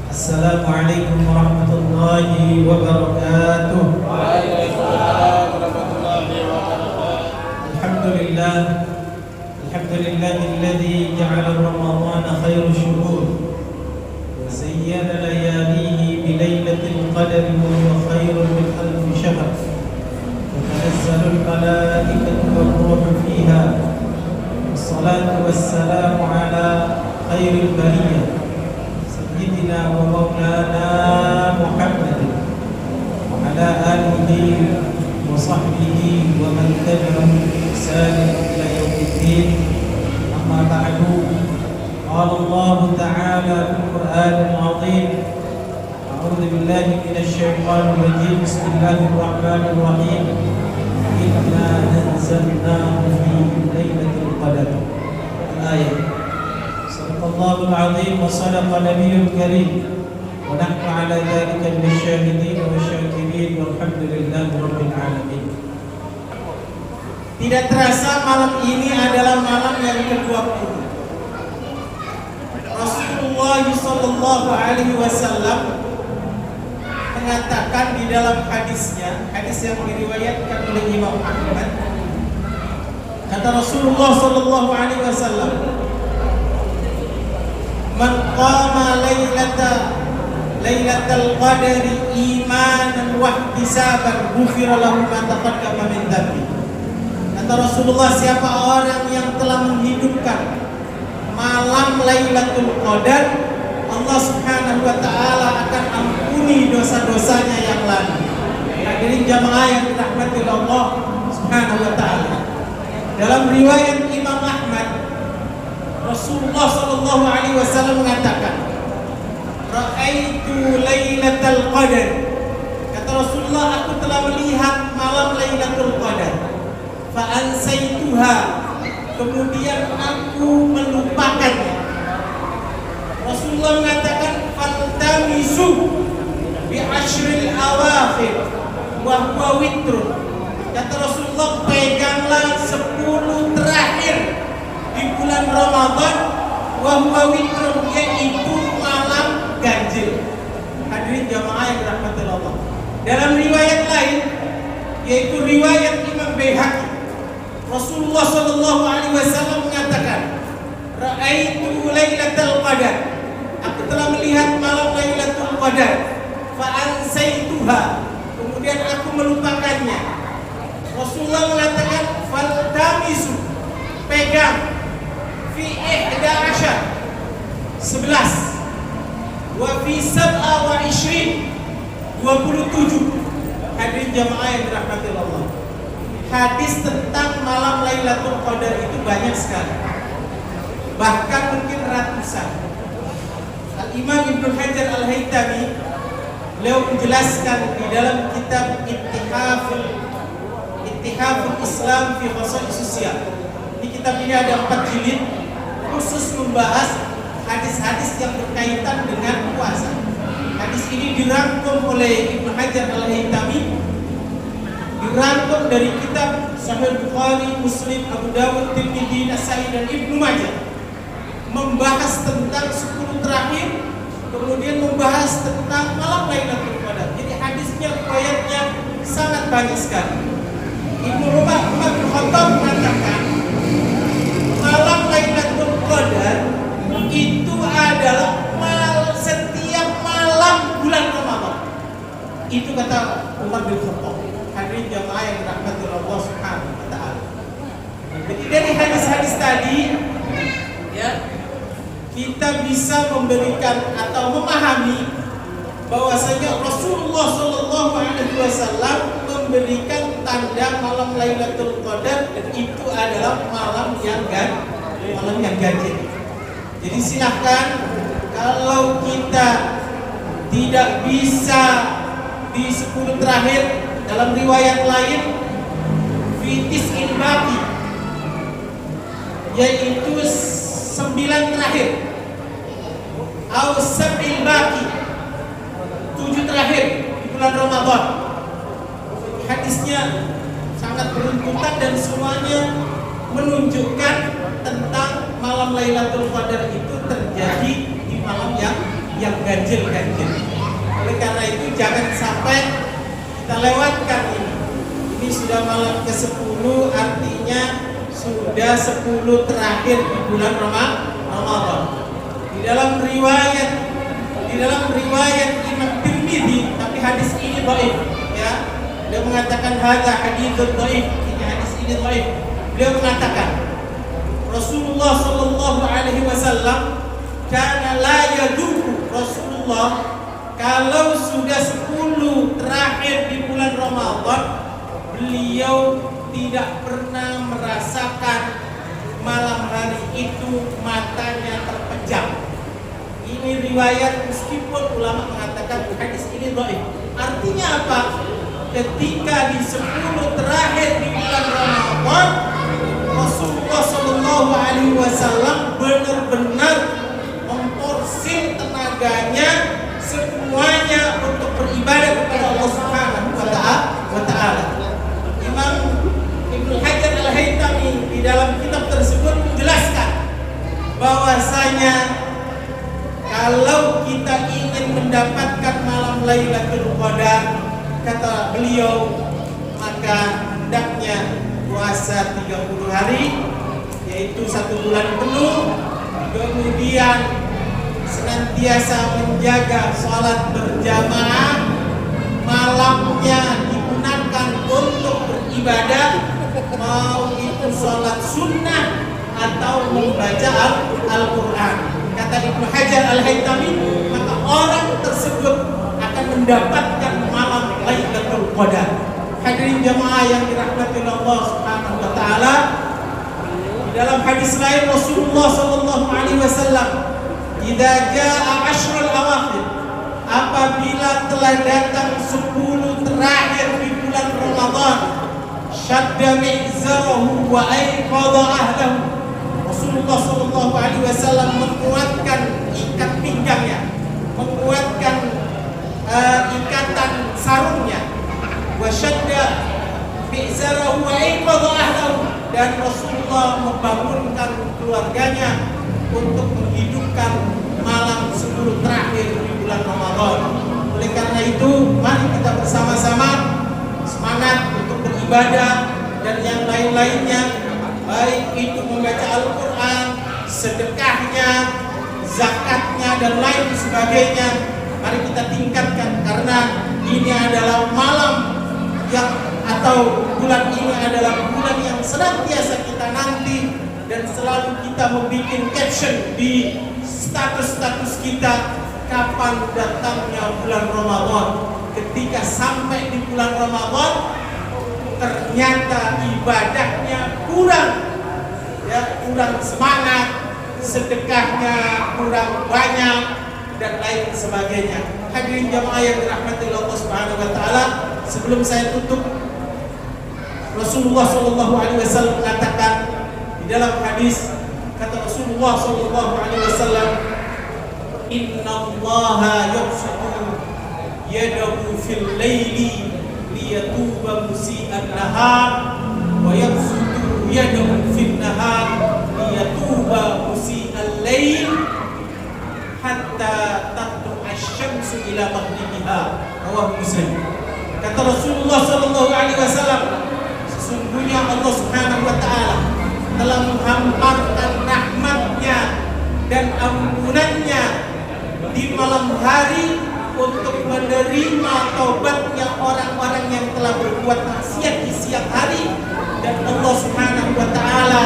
Assalamualaikum warahmatullahi wabarakatuh. Waalaikumsalam warahmatullahi wabarakatuh. Alhamdulillah, alhamdulillahilladzi ja'ala Ramadhana khairu syuhur wa zayyana layalihi bi lailatul qadri wa huwa khairun min alfi shahr. Wa tanazzalul malaikatu war ruhu fiha. Wassalatu wassalamu ala khairil bariyah Sayyidina wa maulana Muhammadin wa ala alihi wa sahbihi wa man tabi'ahum bi ihsan ila yaumiddin. Amma ba'du. Qala Allah ta'ala fil Qur'anil 'azim. A'udzu billahi minasy syaithanir rajim. Bismillahir rahmanir rahim. Inna anzalnahu fi lailatul qadr. Ayat. Sadaqallahul 'azim wa sadaqa nabiyyul karim. Wa nahnu 'ala dzalika minasyahidin wa syakirin walhamdulillahi rabbil alamin. Tidak terasa malam ini adalah malam yang ke-20. Rasulullah sallallahu alaihi wasallam mengatakan di dalam hadisnya, hadis yang diriwayatkan oleh Imam Ahmad, kata Rasulullah sallallahu alaihi wasallam, "Man qama lailatal qadri imanan wa ihtisaban ghufira lahu ma taqaddama min dhanbi." Kata Rasulullah, siapa orang yang telah menghidupkan malam Lailatul Qadar, Allah Subhanahu wa taala akan ampuni dosa-dosanya yang lalu. Hadirin jamaah yang dirahmati Allah Subhanahu wa taala. Dalam riwayat Imam Ahmad, Rasulullah sallallahu alaihi wasallam mengatakan, "Ra'aitu Lailatul Qadar." Kata Rasulullah, aku telah melihat malam Lailatul Qadar. Fa'ansaituha, kemudian aku melupakannya. Rasulullah mengatakan, "Faltamisu bi ashril awakhir wa huwa witrun." Kata Rasulullah, peganglah 10 terakhir di bulan Ramadan, wa huwa witrun, yaitu malam ganjil. Hadirin jamaah yang dirahmati Allah. Dalam riwayat lain, yaitu riwayat Imam Baihaqi, Rasulullah sallallahu alaihi wasallam mengatakan, "Ra'aitu Lailatul Qadar." Aku telah melihat malam Lailatul Qadar. Fa'ansaituha, kemudian aku melupakannya. Rasulullah mengatakan, "Faltamisu," pegang, fi 11, wa fi 27. Hadirin jamaah yang dirahmati Allah. Hadis tentang malam Lailatul Qadar itu banyak sekali, bahkan mungkin ratusan. Al-Imam Ibnu Hajar Al-Haytami, beliau menjelaskan di dalam kitab Ittihaful Islam fi Khasa'is Sosial. Di kitab ini ada 4 jilid khusus membahas hadis-hadis yang berkaitan dengan puasa. Hadis ini dirangkum oleh Ibnu Hajar Al-Haytami, dirangkum dari kitab Sahih Bukhari, Muslim, Abu Dawud, Tirmidzi, Nasa'i, dan Ibnu Majah, membahas tentang 10 terakhir, kemudian membahas tentang malam Lailatul Qadar. Jadi hadisnya, riwayatnya sangat banyak sekali. Ibnu Umar bin Khattab mengatakan, malam Lailatul Qadar itu adalah setiap malam bulan Ramadan. Itu kata Umar bin Khattab. Hadirin jamaah yang dirahmati Allah Subhanahu wa taala. Jadi dari hadis-hadis tadi, ya, kita bisa memberikan atau memahami bahwasanya Rasulullah sallallahu alaihi wasallam memberikan tanda malam Lailatul Qadar, dan itu adalah malam yang ganjil. Jadi silahkan, kalau kita tidak bisa di 10 terakhir, dalam riwayat lain fitis baqi, yaitu 9 terakhir, atau 7 baqi, 7 terakhir di bulan Ramadan. Hadisnya sangat beruntutan dan semuanya menunjukkan tentang malam Lailatul Qadar itu terjadi di malam yang yang ganjil-ganjil. Oleh karena itu jangan sampai kita lewatkan ini. Ini sudah malam ke-10, artinya sudah 10 terakhir di bulan Ramadan. Di dalam riwayat Imam Tirmidzi, tapi hadis ini dhaif, ya. Dia mengatakan hadza haditsun dhaif, ini hadis ini dhaif. Beliau mengatakan Rasulullah sallallahu alaihi wasallam kana la yaduku. Rasulullah kalau sudah 10 terakhir di bulan Ramadan, beliau tidak pernah merasakan malam hari itu matanya terpejam. Ini riwayat, meskipun ulama mengatakan hadis ini dhaif. Artinya apa? Ketika di 10 terakhir di bulan Ramadan, Rasulullah Shallallahu Alaihi Wasallam benar-benar memporsir tenaganya semuanya untuk beribadah kepada Allah Subhanahu wa Ta'ala. Imam Ibnu Hajar Al-Haytami di dalam kitab tersebut menjelaskan bahwasanya kalau kita ingin mendapatkan malam Lailatul Qadar, kata beliau, maka hendaknya puasa 30 hari, yaitu 1 bulan penuh, kemudian senantiasa menjaga sholat berjamaah, malamnya digunakan untuk beribadah, mau itu sholat sunnah atau membaca Al-Quran. Kata Ibnu Hajar Al-Haytami, maka orang tersebut akan mendapatkan malam Lailatul Qadar. Hadirin jamaah yang dirahmati Allah Subhanahu wa Ta'ala, di dalam hadis lain Rasulullah sallallahu alaihi wasallam, "Idza jaa ashrul awakhir," apabila telah datang 10 terakhir di bulan Ramadan, "syadda mi'zarahu wa ayqadha ahlahu." Rasulullah sallallahu alaihi wasallam menguatkan ikat pinggangnya, menguatkan ikatan sarungnya, wa syadda mi'zarahu wa ayqadha ahlahu, dan Rasulullah membangunkan keluarganya untuk menghidupkan malam 10 terakhir di bulan Ramadan. Oleh karena itu, mari kita bersama-sama semangat untuk beribadah dan yang lain-lainnya, baik itu membaca Al-Quran, sedekahnya, zakatnya, dan lain sebagainya. Mari kita tingkatkan, karena ini adalah malam yang, atau bulan ini adalah bulan yang senantiasa kita nanti, dan selalu kita membuat caption di status-status kita, kapan datangnya bulan Ramadan. Ketika sampai di bulan Ramadan, ternyata ibadahnya kurang, ya, kurang semangat, sedekahnya kurang banyak, dan lain sebagainya. Hadirin jamaah yang dirahmati Allah Subhanahu wa Ta'ala, sebelum saya tutup, Rasulullah sallallahu alaihi wasallam mengatakan di dalam hadis, kata Rasulullah sallallahu alaihi wasallam, "Innallaha yabsutu yadahu fil laili liyatuba musii'an nahar wa yabsutu yadahu fil nahar liyatuba musii'al lail hatta tatlu asy-syamsu ila maghribiha." Rawahu Muslim. Kata Rasulullah sallallahu alaihi wasallam, sesungguhnya Allah Subhanahu wa Ta'ala telah menghamparkan rahmat-Nya dan ampunannya di malam hari untuk menerima taubatnya orang-orang yang telah berbuat maksiat di siang hari, dan Allah Subhanahu wa Ta'ala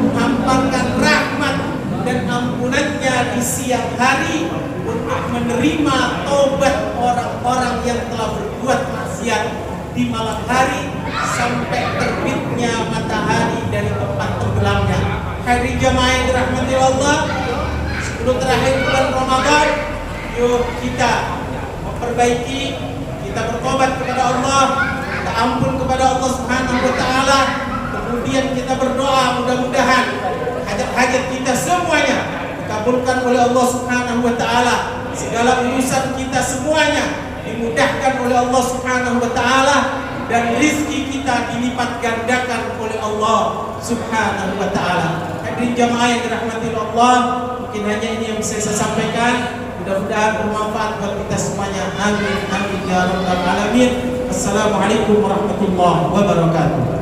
menghamparkan rahmat dan ampunannya di siang hari untuk menerima taubat orang-orang yang telah berbuat maksiat di malam hari sampai terbitnya matahari dari tempat tenggelamnya. Hadirin jamaah yang dirahmati Allah, 10 terakhir bulan Ramadan, yuk kita memperbaiki, kita bertobat kepada Allah, kita ampun kepada Allah Subhanahu wa Ta'ala, kemudian kita berdoa mudah-mudahan hajat-hajat kita semuanya dikabulkan oleh Allah Subhanahu wa Ta'ala, segala urusan kita semuanya dimudahkan oleh Allah Subhanahu wa Ta'ala, dan rizki kita dilipat gandakan oleh Allah Subhanahu wa Ta'ala. Hadirin jamaah yang dirahmati Allah, mungkin hanya ini yang bisa saya sampaikan. Mudah-mudahan bermanfaat buat kita semuanya. Amin amin ya rabbal alamin. Assalamualaikum warahmatullahi wabarakatuh.